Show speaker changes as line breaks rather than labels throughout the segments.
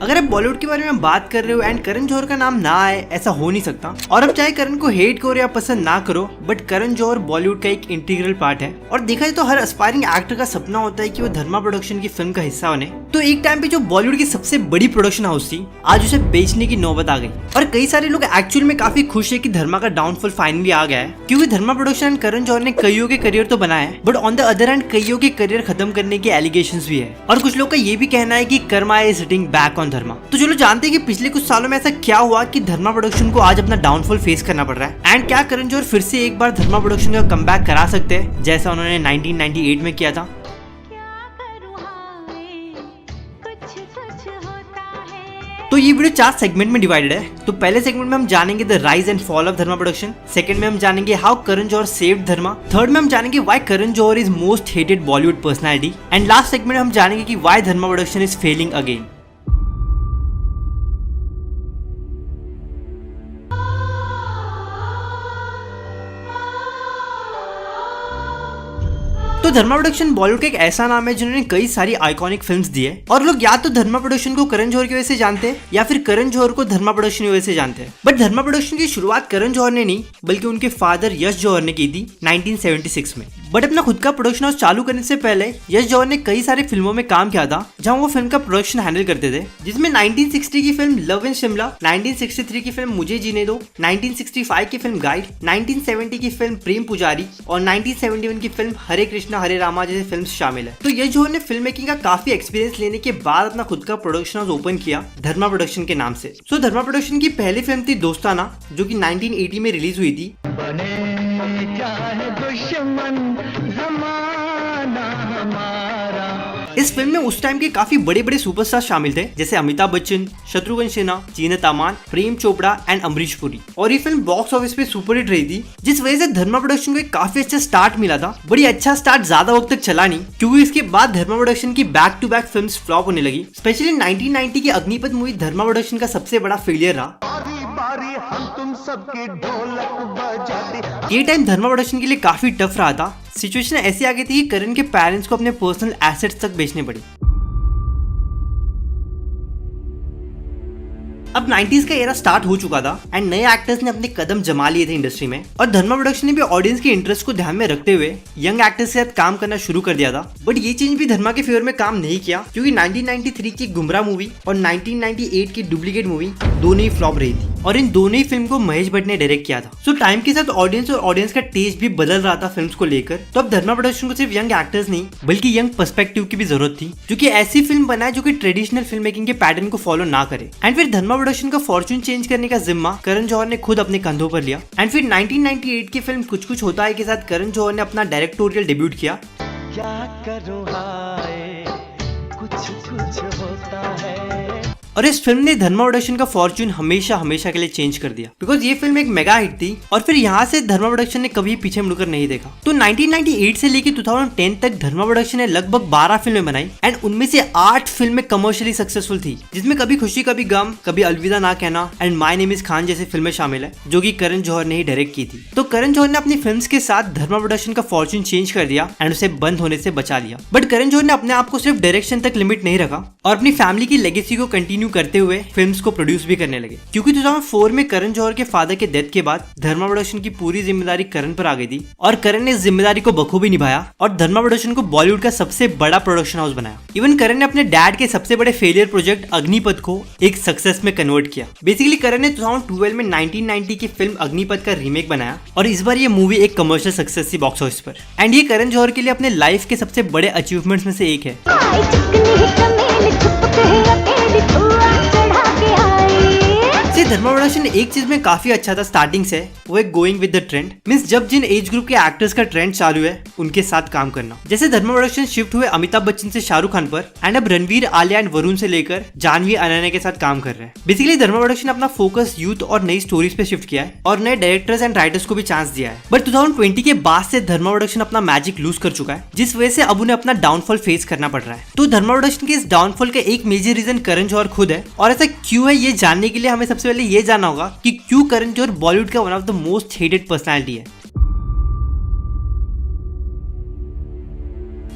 अगर आप बॉलीवुड के बारे में बात कर रहे हो एंड करण जौहर का नाम ना आए, ऐसा हो नहीं सकता। और अब चाहे करण को हेट करो या पसंद ना करो, बट करण जौहर बॉलीवुड का एक इंटीग्रल पार्ट है। और देखा जाए तो हर एस्पायरिंग एक्टर का सपना होता है कि वो धर्मा प्रोडक्शन की फिल्म का हिस्सा बने। तो एक टाइम पे जो बॉलीवुड की सबसे बड़ी प्रोडक्शन हाउस थी, आज उसे बेचने की नौबत आ गई। और कई सारे लोग एक्चुअल में काफी खुश है कि धर्मा का डाउनफॉल फाइनली आ गया है, क्योंकि धर्मा प्रोडक्शन एंड करण जौहर ने कईयों के करियर तो बनाया है, but on the other hand कईयों के करियर खत्म करने के एलिगेशंस भी है। और कुछ लोग का ये भी कहना है कि karma is hitting back on dharma. तो चलो जानते हैं कि पिछले कुछ सालों में ऐसा क्या हुआ कि धर्मा प्रोडक्शन को आज अपना डाउनफॉल फेस करना पड़ रहा है, एंड क्या करण जौहर फिर से एक बार धर्मा प्रोडक्शन का कमबैक करा सकते हैं जैसा उन्होंने 1998 में किया था। तो ये वीडियो 4 सेगमेंट में डिवाइडेड है। तो पहले सेगमेंट में हम जानेंगे the rise and fall of Dharma production, second में हम जानेंगे how Karan Johar saved Dharma, third में हम जानेंगे why Karan Johar is most hated Bollywood personality, and last segment में हम जानेंगे कि why Dharma production is failing again. तो धर्मा प्रोडक्शन बॉलीवुड का एक ऐसा नाम है जिन्होंने कई सारी आइकॉनिक फिल्म्स दी है, और लोग या तो धर्मा प्रोडक्शन को करण जौहर की वजह से जानते हैं या फिर करण जौहर को धर्मा प्रोडक्शन की वजह से जानते हैं। बट धर्मा प्रोडक्शन की शुरुआत करण जौहर ने नहीं बल्कि उनके फादर यश जौहर ने की थी 1976 में। बट अपना खुद का प्रोडक्शन हाउस चालू करने से पहले यश जौहर ने कई सारी फिल्मों में काम किया था जहां वो फिल्म का प्रोडक्शन हैंडल करते थे, जिसमें 1960 की फिल्म लव इन शिमला, 1963 की फिल्म मुझे जीने दो, 1965 की फिल्म गाइड, 1970 की फिल्म प्रेम पुजारी और 1971 की फिल्म हरे कृष्णा हरे रामा जैसी फिल्म शामिल है। तो यश जौहर ने फिल्म मेकिंग का काफी एक्सपीरियंस लेने के बाद अपना खुद का प्रोडक्शन हाउस ओपन किया धर्मा प्रोडक्शन के नाम से। सो धर्मा प्रोडक्शन की पहली फिल्म थी दोस्ताना, जो कि 1980 में रिलीज हुई थी। इस फिल्म में उस टाइम के काफी बड़े बड़े सुपरस्टार शामिल थे, जैसे अमिताभ बच्चन, शत्रुघ्न सिन्हा, जीनत अमान, प्रेम चोपड़ा एंड अमरीश पुरी। और ये फिल्म बॉक्स ऑफिस पे सुपर हिट रही थी, जिस वजह से धर्मा प्रोडक्शन को एक काफी अच्छा स्टार्ट मिला था। बड़ी अच्छा स्टार्ट ज्यादा वक्त तक चला नहीं, क्योंकि इसके बाद धर्मा प्रोडक्शन की back to back films flop होने लगी। स्पेशली 1990 की अग्निपथ मूवी धर्मा प्रोडक्शन का सबसे बड़ा फेलियर रहा। ये टाइम धर्मा प्रोडक्शन के लिए काफी टफ रहा था। सिचुएशन ऐसी आ गई थी कि करण के पेरेंट्स को अपने पर्सनल एसेट्स तक बेचने पड़े। अब 90s का एरा स्टार्ट हो चुका था एंड नए एक्टर्स ने अपने कदम जमा लिए थे इंडस्ट्री में, और धर्मा प्रोडक्शन ने भी ऑडियंस के इंटरेस्ट को ध्यान में रखते हुए यंग एक्टर्स के साथ काम करना शुरू कर दिया था। बट ये चेंज भी धर्मा के फेवर में काम नहीं किया, क्योंकि 1993 की गुमराह मूवी और 1998 की डुप्लीकेट मूवी दोनों ही फ्लॉप रही थी, और इन दोनों ही फिल्म को महेश भट्ट ने डायरेक्ट किया था। सो टाइम के साथ ऑडियंस और ऑडियंस का टेस्ट भी बदल रहा था फिल्म्स को लेकर। तो अब धर्मा प्रोडक्शन को सिर्फ यंग एक्टर्स नहीं बल्कि यंग पर्सपेक्टिव की भी जरूरत थी, जो कि ऐसी फिल्म बनाए जो कि ट्रेडिशनल फिल्म मेकिंग के पैटर्न को फॉलो ना करे। एंड फिर धर्मा प्रोडक्शन का फॉर्चून चेंज करने का जिम्मा करण जौहर ने खुद अपने कंधों पर लिया। एंड फिर 1998 की फिल्म कुछ कुछ होता है के साथ करण जौहर ने अपना डायरेक्टोरियल डेब्यूट किया। क्या करो हाय, कुछ कुछ होता है। और इस फिल्म ने धर्मा प्रोडक्शन का फॉर्चून हमेशा हमेशा के लिए चेंज कर दिया, बिकॉज ये फिल्म एक मेगा हिट थी, और फिर यहाँ से धर्मा प्रोडक्शन ने कभी पीछे मुड़कर नहीं देखा। तो 1998 से लेकर 2010 तक धर्मा प्रोडक्शन ने लगभग 12 फिल्में बनाई, एंड उनमें से 8 फिल्में कमर्शियली सक्सेसफुल थी, जिसमें कभी खुशी कभी गम, कभी अलविदा ना कहना and my name is Khan जैसी फिल्में शामिल है, जो कि करण जौहर ने ही डायरेक्ट की थी। तो करण जौहर ने अपनी फिल्म्स के साथ धर्मा प्रोडक्शन का फॉर्चून चेंज कर दिया एंड उसे बंद होने से बचा लिया। बट करण जौहर ने अपने आप को सिर्फ डायरेक्शन तक लिमिट नहीं रखा, और अपनी फैमिली की लेगेसी को कंटिन्यू करते हुए फिल्म्स को प्रोड्यूस भी करने लगे, क्योंकि 2004 में करण जौहर के फादर के डेथ के बाद धर्मा प्रोडक्शन की पूरी जिम्मेदारी करण पर आ गई थी, और करण ने इस जिम्मेदारी को बखूबी निभाया और धर्मा प्रोडक्शन को बॉलीवुड का सबसे बड़ा प्रोडक्शन हाउस बनाया। इवन करण ने अपने डैड के सबसे बड़े फेलियर प्रोजेक्ट अग्निपथ को एक सक्सेस में कन्वर्ट किया। बेसिकली करण ने 2012 में 1990 की फिल्म अग्निपथ का रीमेक बनाया, और इस बार ये मूवी एक कमर्शियल सक्सेस थी बॉक्स ऑफिस पर। एंड ये करण जौहर के लिए अपने लाइफ के सबसे बड़े अचीवमेंट्स में से एक है। धर्मा प्रोडक्शन एक चीज में काफी अच्छा था स्टार्टिंग से, वो है going with the trend. Means जब जिन एज ग्रुप के एक्टर्स का ट्रेंड चालू है उनके साथ काम करना। जैसे धर्मा प्रोडक्शन शिफ्ट हुए अमिताभ बच्चन से शाहरुख खान पर, एंड अब रणवीर, आलिया एंड वरुण से लेकर जानवी अनन्या के साथ काम कर रहे हैं। बेसिकली धर्मा प्रोडक्शन अपना फोकस यूथ और नई स्टोरीज पे शिफ्ट किया है, और नए डायरेक्टर्स एंड राइटर्स को भी चांस दिया है। बट 2020 के बाद से धर्मा प्रोडक्शन अपना मैजिक लूज कर चुका है, जिस वजह से अब उन्हें अपना डाउनफॉल फेस करना पड़ रहा है। तो धर्मा प्रोडक्शन के इस डाउनफॉल का एक मेजर रीजन करण जौहर खुद है, और ऐसा क्यों है ये जानने के लिए हमें सबसे पहले ये जानना होगा कि क्यों करण जौहर बॉलीवुड का one of the most hated personality है।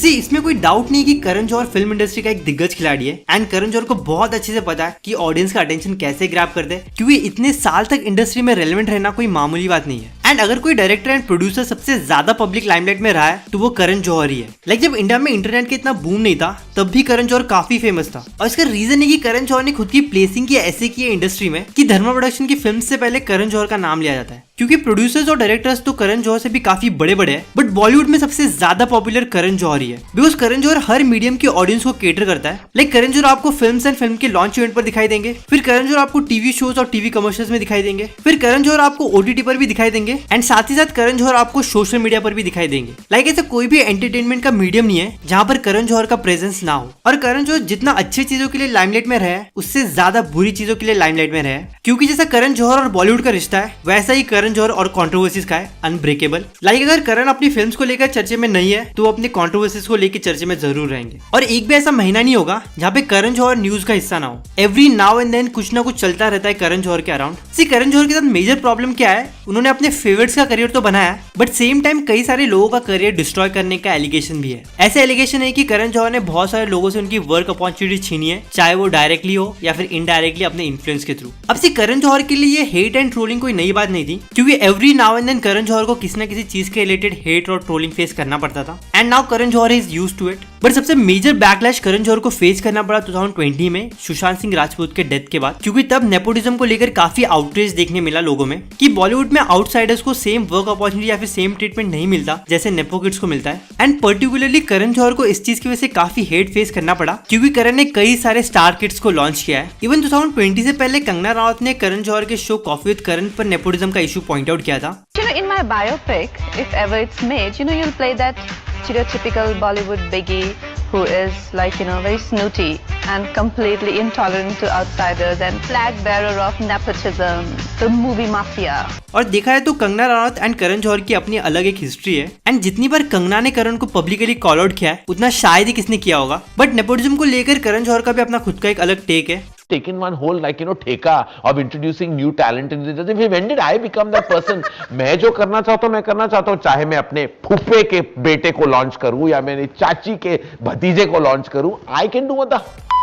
सी इसमें कोई डाउट नहीं कि करण जौहर फिल्म इंडस्ट्री का एक दिग्गज खिलाड़ी है एंड करण जौहर को बहुत अच्छे से पता है कि ऑडियंस का अटेंशन कैसे ग्रैब कर दे, क्योंकि इतने साल तक इंडस्ट्री में रेलेवेंट रहना कोई मामूली बात नहीं है। एंड अगर कोई डायरेक्टर एंड प्रोड्यूसर सबसे ज्यादा पब्लिक लाइमलाइट में रहा है तो वो करण जौहर ही है। लाइक जब इंडिया में इंटरनेट का इतना बूम नहीं था तब भी करण जौहर काफी फेमस था, और इसका रीजन है कि करण जौहर ने खुद की प्लेसिंग की ऐसे की है इंडस्ट्री में कि धर्मा प्रोडक्शन की फिल्म से पहले करण जौहर का नाम लिया जाता है, क्योंकि प्रोड्यूसर्स और डायरेक्टर्स तो करण जौहर से भी काफी बड़े बड़े हैं, बट बॉलीवुड में सबसे ज्यादा पॉपुलर करण जौहर ही है, बिकॉज करण जौहर हर मीडियम की ऑडियंस को केटर करता है। लाइक करण जौहर आपको फिल्म्स एंड फिल्म के लॉन्च इवेंट पर दिखाई देंगे, फिर करण जौहर आपको टीवी शोज और टीवी कमर्शियल्स में दिखाई देंगे, फिर करण जौहर आपको ओटीटी पर भी दिखाई देंगे, एंड साथ ही साथ करण जौहर आपको सोशल मीडिया पर भी दिखाई देंगे। लाइक ऐसा कोई भी एंटरटेनमेंट का मीडियम नहीं है जहाँ पर करण जौहर का प्रेजेंस ना हो। और करण जौहर जितना अच्छी चीजों के लिए लाइमलाइट में रहे उससे ज्यादा बुरी चीजों के लिए लाइमलाइट में रहे, क्योंकि जैसा करण जौहर और बॉलीवुड का रिश्ता है वैसा ही करण जौहर और कंट्रोवर्सीज का है अनब्रेकेबल। लाइक अगर करण अपनी फिल्म्स को लेकर चर्चे में नहीं है तो वो अपने कंट्रोवर्सीज को लेकर चर्चे में जरूर रहेंगे, और एक भी ऐसा महीना नहीं होगा जहाँ पे करण जौहर न्यूज का हिस्सा ना हो। एवरी नाउ एंड देन कुछ ना कुछ चलता रहता है करण जौहर के अराउंड। सी करण जौहर के साथ मेजर प्रॉब्लम क्या है, उन्होंने अपने फेवरेट्स का करियर तो बनाया बट सेम टाइम कई सारे लोगों का करियर डिस्ट्रॉय करने का एलिगेशन भी है। ऐसे एलिगेशन है कि करण जौहर ने बहुत सारे लोगों से उनकी वर्क अपॉर्चुनिटी छीनी है, चाहे वो डायरेक्टली हो या फिर इनडायरेक्टली अपने इन्फ्लुएंस के थ्रू। अब से करण जौहर के लिए ये हेट एंड ट्रोलिंग कोई नई बात नहीं थी, क्योंकि every now and then Karan Johar को किसी न किसी चीज के रिलेटेड हेट और ट्रोलिंग फेस करना पड़ता था, and now Karan Johar is used to it. But सबसे मेजर बैकलैश करण जौहर को फेस करना पड़ा 2020 में सुशांत सिंह राजपूत के डेथ के बाद, क्योंकि तब नेपोटिज्म को लेकर काफी आउटरीच देखने मिला लोगों में कि बॉलीवुड में आउटसाइडर्स को सेम वर्क अपॉर्चुनिटी या फिर सेम ट्रीटमेंट नहीं मिलता जैसे नेपो किड्स को मिलता है। एंड पर्टिकुलरली करण जौहर को इस चीज की वजह से काफी हेट फेस करना पड़ा, क्योंकि करण ने कई सारे स्टार किड्स को लॉन्च किया है। इवन 2020 से पहले कंगना रनावत ने करण जौहर के शो कॉफी विद करण पर नेपोटिज्म का इशू पॉइंट आउट किया था।
In my biopic, if ever it's made, you'll play that stereotypical Bollywood biggie who is very snooty and completely intolerant to outsiders and flag bearer of nepotism, the movie mafia.
और देखा है तो Kangana Ranaut and Karan Johar की अपनी अलग एक history है, and जितनी बार कंगना ने करण को पब्लिकली कॉल आउट किया है उतना शायद ही किसने किया होगा, बट नेपोटिज्म को लेकर करण जौहर का भी अपना खुद का एक अलग टेक है।
Taken one whole ठेका of introducing new talent in the industry. When did I become that person? मैं जो करना चाहता हूँ मैं करना चाहता हूँ, चाहे मैं अपने फूफे के बेटे को लॉन्च करूँ या मेरी चाची के भतीजे को लॉन्च करूँ, I can do what the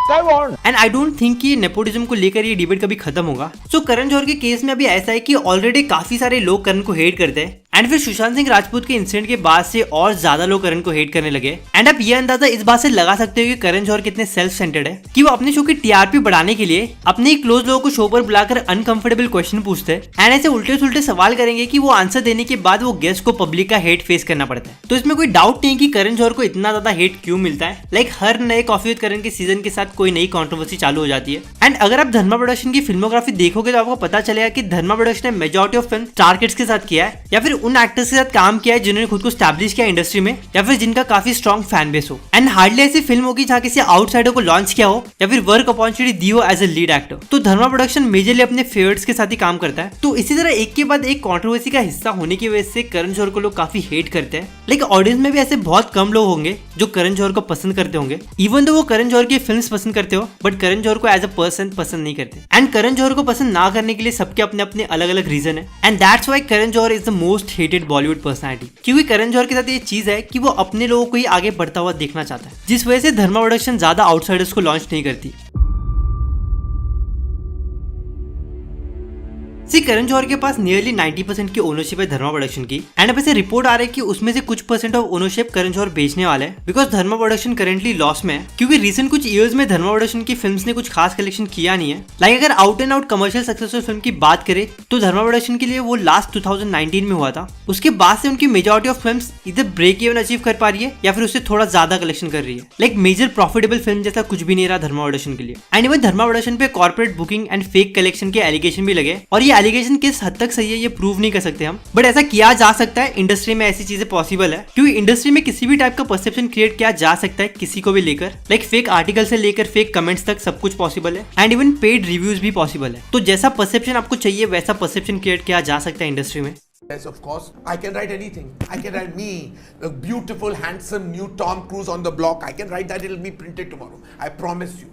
I want.
And I don't think कि नेपोटिज्म को लेकर ये डिबेट कभी खत्म होगा। सो करण जौहर के केस में अभी ऐसा है कि ऑलरेडी काफी सारे लोग करण को हेट करते हैं, एंड फिर सुशांत सिंह राजपूत के इंसिडेंट के बाद से और ज्यादा लोग करण को हेट करने लगे। एंड आप ये अंदाजा इस बात से लगा सकते हो कि करण जौहर कितने सेल्फ सेंटर्ड है कि वो अपने शो की टीआरपी बढ़ाने के लिए अपने क्लोज लोगों को शो पर बुलाकर अनकंफर्टेबल क्वेश्चन पूछते हैं, एंड ऐसे उल्टे सुल्टे सवाल करेंगे कि वो आंसर देने के बाद वो गेस्ट को पब्लिक का हेट फेस करना पड़ता है। तो इसमें कोई डाउट नहीं कि करण जौहर को इतना ज्यादा हेट क्यों मिलता है। लाइक हर नए कॉफी विद करण के सीजन के साथ कोई नई कंट्रोवर्सी चालू हो जाती है। एंड अगर आप धर्मा प्रोडक्शन की फिल्मोग्राफी देखोगे तो आपको पता चलेगा कि धर्मा प्रोडक्शन ने majority of film star kids के साथ किया है, या फिर उन एक्टर्स के साथ काम किया है जिन्होंने खुद को स्टैब्लिश किया इंडस्ट्री में, या फिर जिनका काफी स्ट्रॉन्ग फैन बेस हो। एंड हार्डली ऐसी फिल्म होगी जहाँ किसी आउटसाइडर को लॉन्च किया हो या फिर वर्क अपॉर्चुनिटी दी हो एज ए लीड एक्टर। तो धर्मा प्रोडक्शन मेजरली अपने फेवरेट्स के साथ ही काम करता है। तो इसी तरह एक के बाद एक कंट्रोवर्सी का हिस्सा होने की वजह से करण जौहर को लोग काफी हेट करते हैं। लेकिन ऑडियंस में भी ऐसे बहुत कम लोग होंगे जो करण जौहर को पसंद करते होंगे, इवन तो वो करण जौहर की फिल्म्स पसंद करते हो, बट करण जौहर को एज अ पर्सन पसंद नहीं करते। एंड करण जौहर को पसंद ना करने के लिए सबके अपने अपने अलग अलग रीजन है, and that's why Karan Johar is the most hated Bollywood personality. क्योंकि करण जौहर के साथ ये चीज है कि वो अपने लोगों को ही आगे बढ़ता हुआ देखना चाहता है, जिस वजह से धर्मा प्रोडक्शन ज्यादा आउटसाइडर्स को लॉन्च नहीं करती। सी करण जौहर के पास नियरली 90% की ओनरशिप है धर्मा प्रोडक्शन की, एंड अब ऐसे रिपोर्ट आ रहा है कि उसमें से कुछ percent of ownership Karan Johar बेचने वाले हैं, because Dharma production currently loss में है, क्योंकि रिसेंट कुछ इयर्स में धर्मा प्रोडक्शन की फिल्म्स ने कुछ खास कलेक्शन किया नहीं है। लाइक अगर out and out commercial successful film की बात करें तो धर्मा प्रोडक्शन के लिए वो लास्ट 2019 में हुआ था। उसके बाद से उनकी मेजॉरिटी ऑफ फिल्म्स इधर ब्रेक इवन अचीव कर पा रही है या फिर उससे थोड़ा ज्यादा कलेक्शन कर रही है। लाइक मेजर प्रॉफिटेबल फिल्म जैसा कुछ भी नहीं रहा धर्मा प्रोडक्शन के लिए। एंड इवन धर्मा प्रोडक्शन पे corporate booking and fake collection के एलिगेशन भी लगे, और ये एलिगेशन किस हद तक सही है ये प्रूव नहीं कर सकते हम, बट ऐसा किया जा सकता है। इंडस्ट्री में ऐसी चीजें पॉसिबल है, क्योंकि इंडस्ट्री में किसी भी टाइप का परसेप्शन क्रिएट किया जा सकता है किसी को भी लेकर। लाइक फेक आर्टिकल से लेकर फेक कमेंट्स तक सब कुछ पॉसिबल है, एंड इवन पेड रिव्यूज भी पॉसिबल है। तो जैसा परसेप्शन आपको चाहिए वैसा परसेप्शन क्रिएट किया जा सकता है इंडस्ट्री में।
Yes, of course. I can write anything. I can write me, the beautiful, handsome new Tom Cruise on the block. I can write that. It'll be printed tomorrow. I promise you.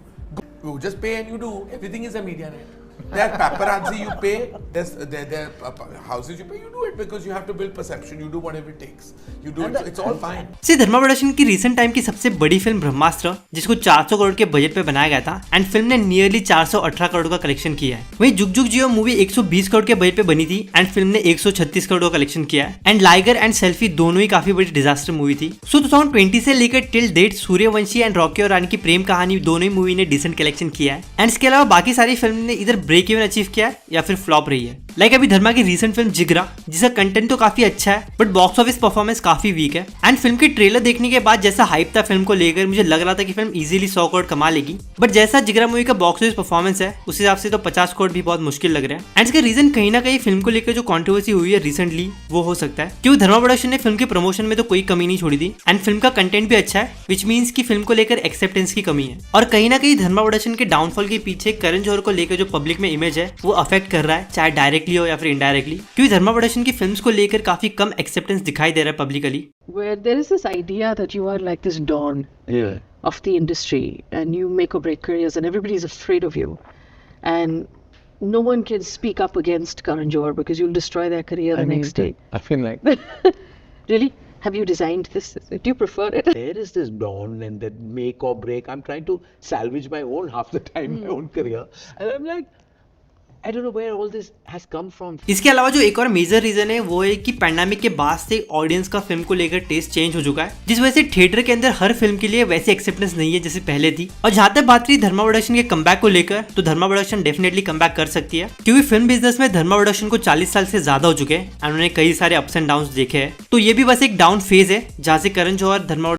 You just pay and you do. Everything is a media, right? There are paparazzi you pay, there are houses you pay, you do it because you have to build perception, you do whatever it takes. You do it, it's all fine.
से धर्मा production की recent time की सबसे बड़ी film ब्रह्मास्त्र, जिसको 400 करोड़ के budget पे बनाया गया था एंड फिल्म ने नियरली 418 करोड़ का कलेक्शन किया है। वहीं जुग जुग जियो मूवी 120 करोड़ के बजट पे बनी थी एंड फिल्म ने 136 करोड़ का कलेक्शन किया है। एंड लाइगर एंड सेल्फी दोनों ही काफी बड़ी डिजास्टर मूवी थी। सो 2020 से लेकर till date Sooryavanshi and Rocky aur Rani ki Prem Kahani दोनों ही मूवी ने डिसेंट कलेक्शन किया है एंड इसके अलावा बाकी सारी फिल्म ने इधर ब्रेक इवन अचीव किया है या फिर फ्लॉप रही है। लाइक अभी धर्मा की रीसेंट फिल्म जिगरा, जिसका कंटेंट तो काफी अच्छा है बट बॉक्स ऑफिस परफॉर्मेंस काफी वीक है एंड फिल्म के ट्रेलर देखने के बाद जैसा हाइप था फिल्म को लेकर मुझे लग रहा था कि फिल्म इजीली 100 करोड़ कमा लेगी, बट जैसा जिगरा मूवी का बॉक्स ऑफिस परफॉर्मेंस है उस हिसाब से तो 50 करोड़ भी बहुत मुश्किल लग रहा है। एंड इसका रीजन कहीं ना कहीं फिल्म को लेकर जो कंट्रोवर्सी हुई है रिसेंटली वो हो सकता है, क्योंकि धर्मा प्रोडक्शन ने फिल्म के प्रमोशन में तो कोई कमी नहीं छोड़ी थी एंड फिल्म का कंटेंट भी अच्छा है, विच मीन्स की फिल्म को लेकर एक्सेप्टेंस की कमी है। और कहीं ना कहीं धर्मा प्रोडक्शन के डाउनफॉल के पीछे करण जौहर को लेकर जो पब्लिक में इमेज है वो अफेक्ट कर रहा है, चाहे डायरेक्टली हो या फिर इनडायरेक्टली, क्योंकि धर्मा प्रोडक्शन की फिल्म्स को लेकर काफी कम एक्सेप्टेंस दिखाई दे रहा है publicly.
Where there is this idea that you are like this dawn of the industry and you make or break careers and everybody is afraid of you and no one can speak up against Karan Johar because you'll destroy their career the next day.
I feel like
Really? Have you designed this? Do you prefer it?
there is this dawn and that make or break. I'm trying to salvage my own half the time, my own career. And I'm like, I don't know where all this has come from.
इसके अलावा जो एक और major reason है वो है कि pandemic के बाद से ऑडियंस का फिल्म को लेकर टेस्ट चेंज हो चुका है, जिस वजह से थिएटर के अंदर हर फिल्म के लिए वैसी एक्सेप्टेंस नहीं है जैसे पहले थी। और जहां तक बात रही धर्मा प्रोडक्शन के कमबैक को लेकर, तो धर्मा प्रोडक्शन डेफिनेटली कमबैक कर सकती है, क्योंकि फिल्म बिजनेस में धर्मा प्रोडक्शन को 40 साल से ज्यादा हो चुके हैं और उन्होंने कई सारे अप्स एंड डाउन देखे हैं। तो ये भी बस एक डाउन फेज है जहां से करण जौहर धर्मा